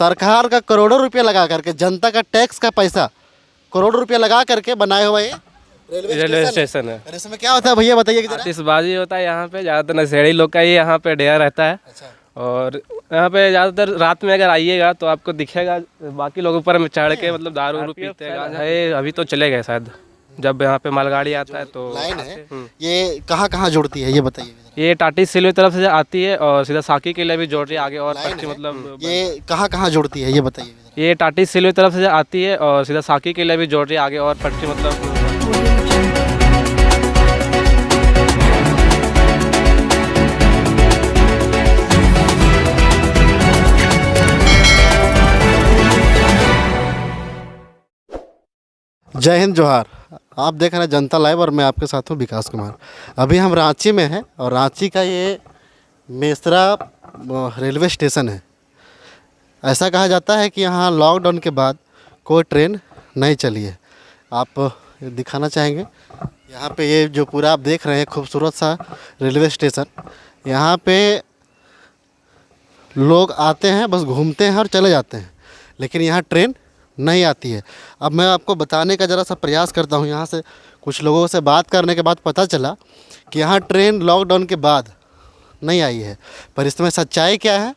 सरकार का करोड़ों रुपये लगा करके, जनता का टैक्स का पैसा करोड़ों रुपये लगा करके बनाए हुआ ये रेलवे स्टेशन है। और इसमें क्या होता है भैया बताइए जरा। आतिशबाजी होता है यहाँ पे, ज़्यादातर नशेड़ी लोग का ही यहाँ पे डेरा रहता है। अच्छा। और यहाँ पे ज़्यादातर रात में अगर आइएगा तो आपको दिखेगा बाकी लोग ऊपर में चढ़ के मतलब दारू वारू पीते हैं। अभी तो चले गए शायद, जब यहाँ पे मालगाड़ी आता है तो। लाइन है ये कहाँ कहाँ जुड़ती है ये बताइए जरा। ये टाटी सिल्वे तरफ से आती है और सीधा साकी के लिए भी जोड़ रही है आगे और पट्टी मतलब। ये कहाँ कहाँ जुड़ती है ये बताइए जरा। ये टाटी सिल्वे तरफ से आती है और सीधा साकी के लिए भी जोड़ रही है आगे और पट्टी मतलब। जय हिंद जोहार। आप देख रहे हैं जनता लाइव और मैं आपके साथ हूँ विकास कुमार। अभी हम रांची में हैं और रांची का ये मेसरा रेलवे स्टेशन है। ऐसा कहा जाता है कि यहाँ लॉकडाउन के बाद कोई ट्रेन नहीं चली है। आप दिखाना चाहेंगे यहाँ पे ये जो पूरा आप देख रहे हैं खूबसूरत सा रेलवे स्टेशन। यहाँ पे लोग आते हैं, बस घूमते हैं और चले जाते हैं, लेकिन यहाँ ट्रेन नहीं आती है। अब मैं आपको बताने का ज़रा सा प्रयास करता हूँ। यहाँ से कुछ लोगों से बात करने के बाद पता चला कि यहाँ ट्रेन लॉकडाउन के बाद नहीं आई है, पर इसमें सच्चाई क्या है,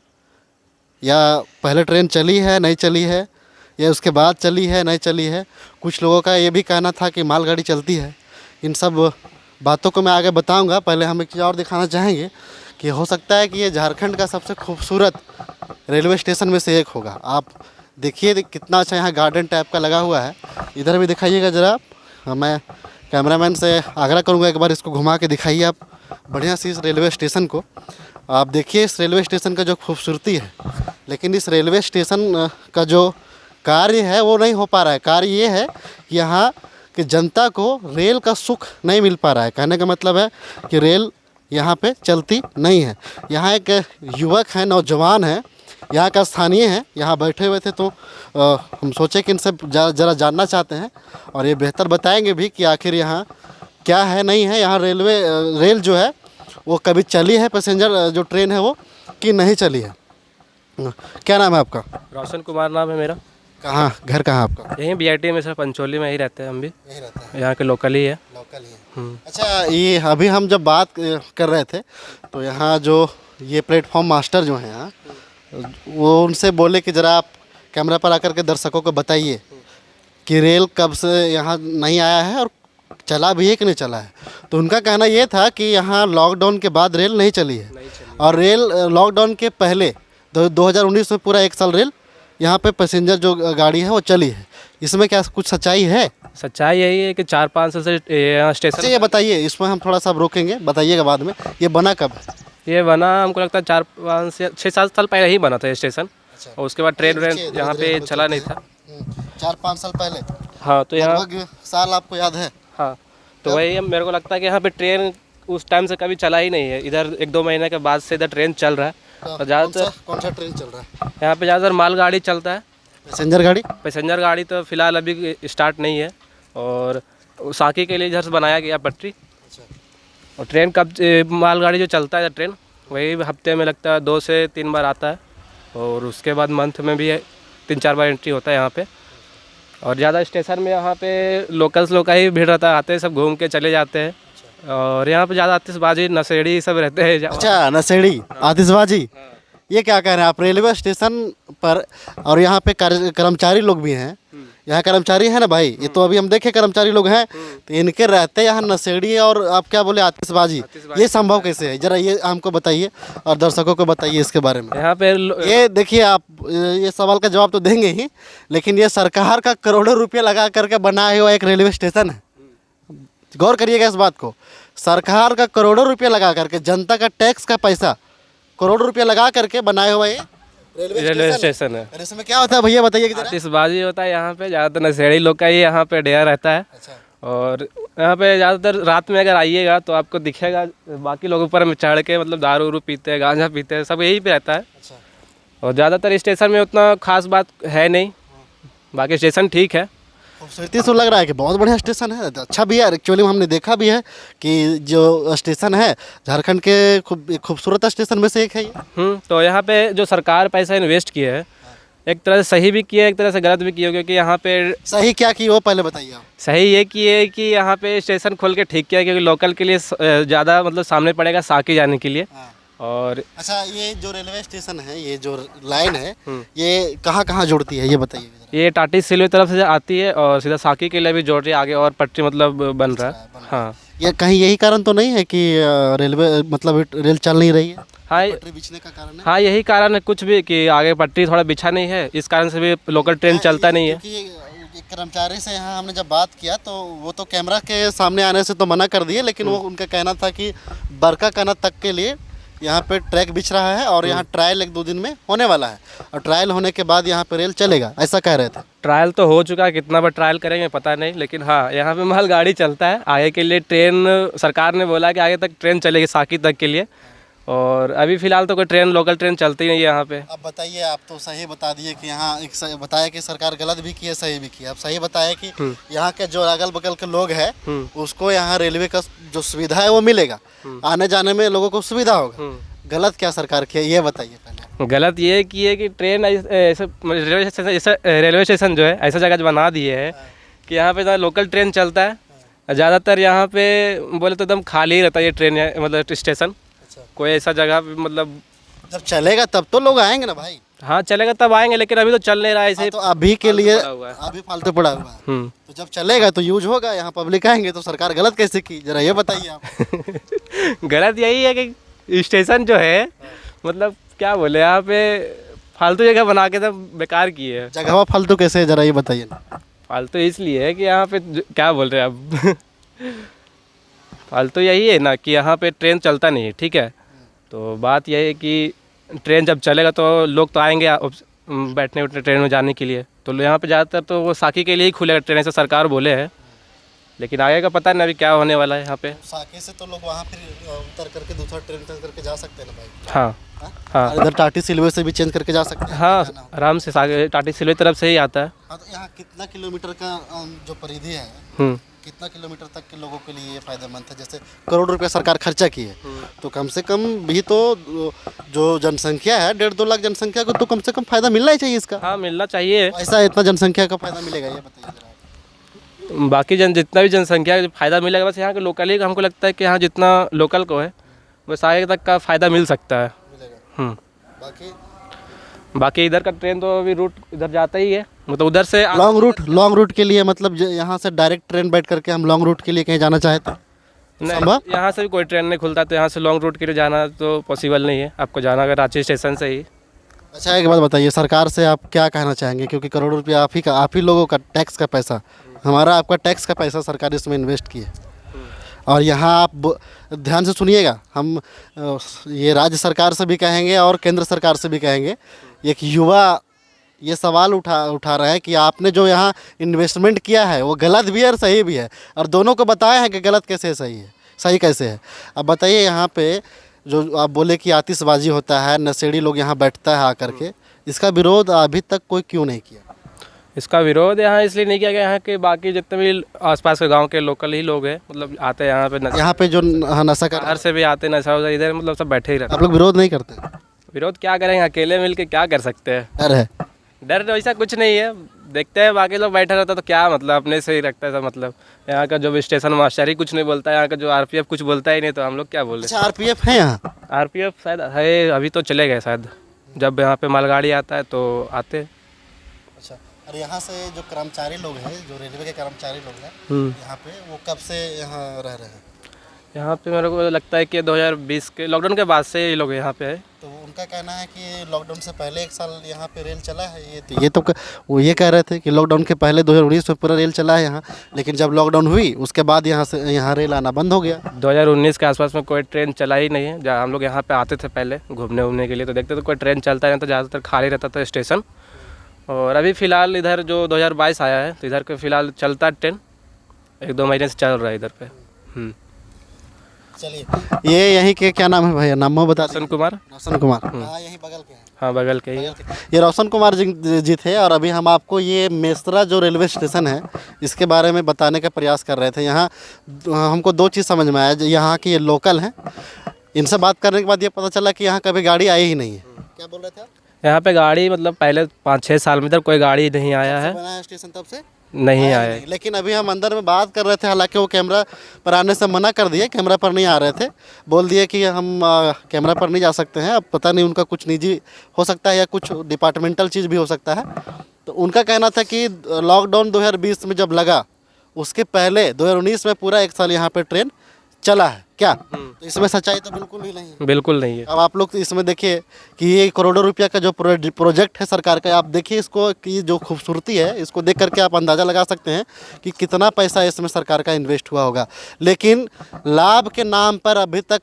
या पहले ट्रेन चली है नहीं चली है, या उसके बाद चली है नहीं चली है। कुछ लोगों का ये भी कहना था कि मालगाड़ी चलती है। इन सब बातों को मैं आगे बताऊँगा। पहले हम एक चीज़ और दिखाना चाहेंगे कि हो सकता है कि ये झारखंड का सबसे खूबसूरत रेलवे स्टेशन में से एक होगा। आप देखिए कितना अच्छा यहाँ गार्डन टाइप का लगा हुआ है। इधर भी दिखाइएगा ज़रा। मैं कैमरामैन से आग्रह करूँगा एक बार इसको घुमा के दिखाइए आप बढ़िया सी इस रेलवे स्टेशन को। आप देखिए इस रेलवे स्टेशन का जो खूबसूरती है, लेकिन इस रेलवे स्टेशन का जो कार्य है वो नहीं हो पा रहा है। कार्य ये है कि यहाँ की जनता को रेल का सुख नहीं मिल पा रहा है। कहने का मतलब है कि रेल यहाँ पे चलती नहीं है। यहाँ एक युवक है, नौजवान है, यहाँ का स्थानीय है, यहाँ बैठे हुए थे तो हम सोचे कि इनसे ज़रा जानना चाहते हैं और ये बेहतर बताएंगे भी कि आखिर यहाँ क्या है नहीं है। यहाँ रेल जो है वो कभी चली है, पैसेंजर जो ट्रेन है वो, कि नहीं चली है। क्या नाम है आपका? रोशन कुमार नाम है मेरा। कहाँ घर कहाँ आपका? यहीं BIT में सर, पंचोली में ही रहते हैं हम भी। यहीं रहते हैं, यहाँ के लोकल ही है। लोकल ही है। अच्छा, ये अभी हम जब बात कर रहे थे तो यहाँ जो ये प्लेटफॉर्म मास्टर जो हैं यहाँ, वो उनसे बोले कि ज़रा आप कैमरा पर आकर के दर्शकों को बताइए कि रेल कब से यहाँ नहीं आया है और चला भी है कि नहीं चला है। तो उनका कहना ये था कि यहाँ लॉकडाउन के बाद रेल नहीं चली है, और रेल लॉकडाउन के पहले 2019 में पूरा 1 साल रेल यहाँ पे पैसेंजर जो गाड़ी है वो चली है। इसमें क्या कुछ सच्चाई है? सच्चाई यही है कि 4-5 साल से यहाँ स्टेशन। अच्छा, ये बताइए, इसमें हम थोड़ा सा रोकेंगे, बताइएगा बाद में, ये बना कब है? ये बना हमको लगता है 4-5 से 6-7 साल पहले ही बना था ये स्टेशन। और उसके बाद ट्रेन यहाँ पे चला नहीं था। 4-5 साल पहले। हाँ, तो यहाँ लगभग साल आपको याद है? हाँ, तो वही मेरे को लगता है कि यहाँ पे ट्रेन उस टाइम से कभी चला ही नहीं है। इधर 1-2 महीने के बाद से इधर ट्रेन चल रहा है। और ज़्यादातर कौन सा ट्रेन चल रहा है यहाँ पे? ज़्यादातर मालगाड़ी चलता है। पैसेंजर गाड़ी तो फ़िलहाल अभी स्टार्ट नहीं है। और साकी के लिए इधर से बनाया गया पटरी। और ट्रेन कब मालगाड़ी जो चलता है ट्रेन, वही हफ्ते में लगता है 2 से 3 बार आता है। और उसके बाद मंथ में भी 3-4 बार एंट्री होता है यहाँ पे। और ज़्यादा स्टेशन में यहाँ पे लोकल्स लोग का ही भीड़ रहता है, आते हैं सब घूम के चले जाते हैं। और यहाँ पे ज़्यादा आतिशबाजी नशेड़ी सब रहते हैं। अच्छा, नशेड़ी आतिशबाजी, ये क्या कह रहे हैं आप? रेलवे स्टेशन पर और यहाँ पे कर्मचारी लोग भी हैं। यहाँ कर्मचारी है ना भाई, ये तो अभी हम देखे कर्मचारी लोग हैं, तो इनके रहते यहाँ नशेड़ी और आप क्या बोले आतिशबाजी, ये संभव कैसे है? जरा ये हमको बताइए और दर्शकों को बताइए इसके बारे में। यहाँ पे ये देखिए, आप ये सवाल का जवाब तो देंगे ही, लेकिन ये सरकार का करोड़ों रुपये लगा करके बनाया हुआ एक रेलवे स्टेशन है। गौर करिएगा इस बात को। सरकार का करोड़ों रुपये लगा करके, जनता का टैक्स का पैसा करोड़ों रुपये लगा करके बनाया हुआ ये रेलवे स्टेशन है। इसमें क्या होता है भैया बताइए? आतिशबाजी होता है यहाँ पे, ज़्यादातर नशेड़ी लोग का ही यहाँ पे डेरा रहता है। और यहाँ पे ज़्यादातर रात में अगर आइएगा तो आपको दिखेगा बाकी लोग ऊपर में चढ़ के मतलब दारू वारू पीते हैं, गांजा पीते हैं, सब यही पे रहता है। और ज़्यादातर स्टेशन में उतना खास बात है नहीं, बाकी स्टेशन ठीक है। खूबसूरती से लग रहा है कि बहुत बढ़िया स्टेशन है, अच्छा भी है। एक्चुअली हमने देखा भी है कि जो स्टेशन है झारखंड के खूबसूरत स्टेशन में से एक है ये। तो यहाँ पे जो सरकार पैसा इन्वेस्ट किए है एक तरह से सही भी किए, एक तरह से गलत भी किए, क्योंकि यहाँ पे सही क्या की वो पहले बताइए आप। सही ये किए कि यहाँ पे स्टेशन खोल के ठीक किया, क्योंकि लोकल के लिए ज़्यादा मतलब सामने पड़ेगा साकी जाने के लिए। हाँ। और अच्छा, ये जो रेलवे स्टेशन है, ये जो लाइन है, ये कहाँ कहाँ जुड़ती है ये बताइए जरा। ये टाटी सिल्वे तरफ से आती है और सीधा साकी के लिए भी जोड़ रही है, आगे और पटरी मतलब बन रहा है। हाँ ये कहीं यही कारण तो नहीं है कि रेलवे मतलब रेल चल नहीं रही है, हाँ पटरी बिछने का कारण है? हाँ, यही कारण है कुछ भी, कि आगे पटरी थोड़ा बिछा नहीं है, इस कारण से भी लोकल ट्रेन चलता नहीं है। क्योंकि एक कर्मचारी से यहाँ हमने जब बात किया तो वो तो कैमरा के सामने आने से तो मना कर दिए, लेकिन वो उनका कहना था कि बरका काना तक के लिए यहाँ पे ट्रैक बिछ रहा है और यहाँ ट्रायल 1-2 दिन में होने वाला है, और ट्रायल होने के बाद यहाँ पे रेल चलेगा, ऐसा कह रहे थे। ट्रायल तो हो चुका है, कितना बार ट्रायल करेंगे पता नहीं, लेकिन हाँ यहाँ पे मालगाड़ी चलता है। आगे के लिए ट्रेन सरकार ने बोला कि आगे तक ट्रेन चलेगी साकी तक के लिए, और अभी फ़िलहाल तो कोई ट्रेन लोकल ट्रेन चलती नहीं है यहाँ पे। अब बताइए, आप तो सही बता दिए कि यहाँ बताया कि सरकार गलत भी की है, सही भी की है। अब सही बताया कि यहाँ के जो अगल बगल के लोग हैं उसको यहाँ रेलवे का जो सुविधा है वो मिलेगा, आने जाने में लोगों को सुविधा होगा। गलत क्या सरकार की है ये बताइए पहले। गलत ये की है कि ट्रेन ऐसे रेलवे स्टेशन जो है ऐसा जगह बना दिए है कि यहाँ पे लोकल ट्रेन चलता है, ज़्यादातर यहाँ पे बोले तो एकदम खाली ही रहता है ये ट्रेन मतलब स्टेशन। कोई ऐसा जगह मतलब जब चलेगा तब तो लोग आएंगे ना भाई। हाँ चलेगा तब आएंगे, लेकिन अभी तो चल नहीं रहा है ऐसे। तो अभी के लिए अभी फालतू पड़ा हुआ है, तो जब चलेगा तो यूज होगा, यहाँ पब्लिक आएंगे, तो सरकार गलत कैसे की जरा ये बताइए आप। गलत यही है कि स्टेशन जो है मतलब क्या बोले, यहाँ पे फालतू जगह बना के तो बेकार की है। जगह फालतू कैसे है जरा ये बताइए ना। फालतू इसलिए है कि यहाँ पे क्या बोल रहे हैं अब फालतू यही है ना कि यहाँ पे ट्रेन चलता नहीं है, ठीक है। तो बात यह है कि ट्रेन जब चलेगा तो लोग तो आएंगे बैठने उठने ट्रेन में जाने के लिए, तो यहाँ पे ज़्यादातर तो वो साकी के लिए ही खुलेगा ट्रेन, ऐसा सरकार बोले है, लेकिन आगे का पता नहीं अभी क्या होने वाला है यहाँ पे। साकी से तो लोग वहाँ फिर उतर करके दूसरा ट्रेन चेंज करके जा सकते हैं ना भाई। हाँ हाँ, इधर टाटी सिल्वे से भी चेंज करके जा सकते हैं। हाँ आराम से साकी टाटी सिल्वे तरफ से ही आता है। हाँ, तो यहाँ कितना किलोमीटर का जो परिधि है, कितना किलोमीटर तक के लोगों के लिए ये फायदेमंद है? जैसे करोड़ रुपया सरकार खर्चा की है, तो कम से कम भी तो जो जनसंख्या है 1.5-2 लाख जनसंख्या को तो कम से कम फायदा मिलना ही चाहिए इसका। हाँ मिलना चाहिए। ऐसा इतना जनसंख्या का फायदा मिलेगा ये बताइए जरा। बाकी जितना भी जनसंख्या फ़ायदा मिलेगा, बस यहाँ के लोकल ही हमको लगता है कि यहाँ जितना लोकल को है बस आगे तक का फ़ायदा मिल सकता है। बाकी इधर का ट्रेन तो अभी रूट इधर जाता ही है, मतलब उधर से लॉन्ग रूट के लिए मतलब यहाँ से डायरेक्ट ट्रेन बैठ करके हम लॉन्ग रूट के लिए कहीं जाना चाहते हैं नहीं, यहाँ से भी कोई ट्रेन नहीं खुलता, तो यहाँ से लॉन्ग रूट के लिए जाना तो पॉसिबल नहीं है। आपको जाना अगर रांची स्टेशन से ही। अच्छा, एक बात बताइए, सरकार से आप क्या कहना चाहेंगे? क्योंकि करोड़ रुपया आप ही लोगों का टैक्स का पैसा, हमारा आपका टैक्स का पैसा सरकार इसमें इन्वेस्ट की है, और यहाँ आप ध्यान से सुनिएगा, हम ये राज्य सरकार से भी कहेंगे और केंद्र सरकार से भी कहेंगे। एक युवा ये सवाल उठा रहे हैं कि आपने जो यहाँ इन्वेस्टमेंट किया है वो गलत भी है और सही भी है, और दोनों को बताया है कि गलत कैसे है, सही कैसे है। अब बताइए, यहाँ पे जो आप बोले कि आतिशबाजी होता है, नशेड़ी लोग यहाँ बैठता है आकर के, इसका विरोध अभी तक कोई क्यों नहीं किया? इसका विरोध यहाँ इसलिए नहीं किया गया, यहाँ के बाकी जितने भी आसपास के गांव के लोकल ही लोग हैं, मतलब आते हैं यहाँ पे जो नशा कर बाहर से भी आते हैं, नशा इधर मतलब सब बैठे ही रहते हैं। आप लोग विरोध नहीं करते? विरोध क्या करेंगे, अकेले मिल के क्या कर सकते हैं। डर है? डर वैसा कुछ नहीं है, देखते हैं बाकी लोग बैठे रहता तो क्या मतलब, अपने से ही रखता है सब। मतलब यहाँ का जो स्टेशन मास्टर ही कुछ नहीं बोलता है, यहाँ का जो आरपीएफ कुछ बोलता ही नहीं, तो हम लोग क्या बोले। अच्छा, आरपीएफ है यहाँ? आरपीएफ शायद है, अभी तो चले गए शायद, जब यहाँ पे मालगाड़ी आता है तो आते। अच्छा, और यहाँ से जो कर्मचारी लोग हैं, जो रेलवे के कर्मचारी लोग हैं यहाँ पे, वो कब से यहाँ रह रहे हैं? यहाँ पे मेरे को लगता है कि 2020 के लॉकडाउन के बाद से ये लोग यहाँ पे है। तो उनका कहना है कि लॉकडाउन से पहले 1 साल यहाँ पे रेल चला है। ये तो वो ये कह रहे थे कि लॉकडाउन के पहले 2019 में पूरा रेल चला है यहाँ, लेकिन जब लॉकडाउन हुई उसके बाद यहाँ रेल आना बंद हो गया। 2019 के आसपास में कोई ट्रेन चला ही नहीं है। जहाँ हम लोग यहाँ पे आते थे पहले घूमने के लिए, तो देखते तो कोई ट्रेन चलता नहीं था, ज़्यादातर खाली रहता था स्टेशन। और अभी फ़िलहाल इधर जो 2022 आया है, तो इधर के फ़िलहाल चलता है ट्रेन, 1-2 महीने से चल रहा है इधर पे। चलिए, ये यहीं के क्या नाम है भैया? नाम बता। रोशन कुमार। रोशन कुमार, हाँ यहीं बगल के हैं। हाँ बगल के ही। ये रोशन कुमार जी थे, और अभी हम आपको ये मेसरा जो रेलवे स्टेशन है इसके बारे में बताने का प्रयास कर रहे थे। यहाँ हमको 2 चीज़ समझ में आया, यहाँ की ये लोकल हैं, इनसे बात करने के बाद ये पता चला कि यहाँ कभी गाड़ी आई ही नहीं है। क्या बोल रहे थे आप? यहाँ पे गाड़ी मतलब पहले 5-6 साल में इधर कोई गाड़ी नहीं आया है, बना है स्टेशन तब से नहीं आया आया है। नहीं। लेकिन अभी हम अंदर में बात कर रहे थे, हालांकि वो कैमरा पर आने से मना कर दिए, कैमरा पर नहीं आ रहे थे, बोल दिए कि हम कैमरा पर नहीं जा सकते हैं। अब पता नहीं उनका कुछ निजी हो सकता है या कुछ डिपार्टमेंटल चीज़ भी हो सकता है। तो उनका कहना था कि लॉकडाउन 2020 में जब लगा उसके पहले 2019 में पूरा 1 साल यहाँ पे ट्रेन चला है क्या? तो इसमें सच्चाई तो बिल्कुल भी नहीं है। बिल्कुल नहीं है। अब आप लोग इसमें देखिए कि ये करोड़ों रुपया का जो प्रोजेक्ट है सरकार का, आप देखिए इसको कि जो खूबसूरती है इसको देख करके आप अंदाज़ा लगा सकते हैं कि कितना पैसा इसमें सरकार का इन्वेस्ट हुआ होगा। लेकिन लाभ के नाम पर अभी तक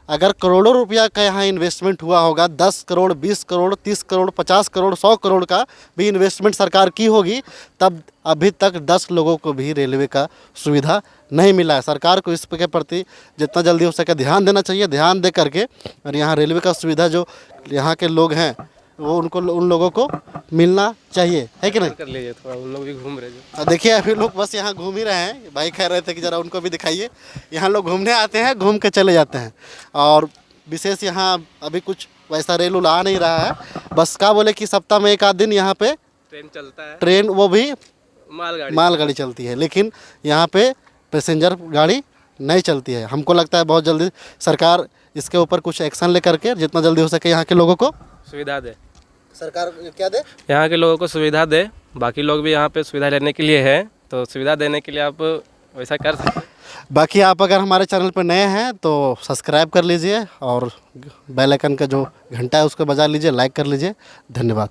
अगर करोड़ों रुपया का यहाँ इन्वेस्टमेंट हुआ होगा, 10 करोड़ 20 करोड़ 30 करोड़ 50 करोड़ 100 करोड़ का भी इन्वेस्टमेंट सरकार की होगी, तब अभी तक 10 लोगों को भी रेलवे का सुविधा नहीं मिला है। सरकार को इस के प्रति जितना जल्दी हो सके ध्यान देना चाहिए, ध्यान दे करके और यहाँ रेलवे का सुविधा जो यहाँ के लोग हैं वो उन लोगों को मिलना चाहिए, है कि नहीं? कर लीजिए थोड़ा, उन लोग भी घूम रहे हैं। देखिए अभी लोग बस यहाँ घूम ही रहे हैं, भाई कह रहे थे कि ज़रा उनको भी दिखाइए। यहाँ लोग घूमने आते हैं, घूम के चले जाते हैं और विशेष यहाँ अभी कुछ वैसा रेल उल आ नहीं रहा है। बस क्या बोले कि सप्ताह में 1 आध दिन यहाँ पे ट्रेन चलता है, ट्रेन वो भी मालगाड़ी चलती है, लेकिन यहाँ पे पैसेंजर गाड़ी नहीं चलती है। हमको लगता है बहुत जल्दी सरकार इसके ऊपर कुछ एक्शन ले करके जितना जल्दी हो सके यहाँ के लोगों को सुविधा दे, सरकार क्या दे, यहाँ के लोगों को सुविधा दे। बाकी लोग भी यहाँ पे सुविधा लेने के लिए है, तो सुविधा देने के लिए आप वैसा कर सकते हैं। बाकी आप अगर हमारे चैनल पर नए हैं तो सब्सक्राइब कर लीजिए और बेल आइकन का जो घंटा है उसको बजा लीजिए, लाइक कर लीजिए। धन्यवाद।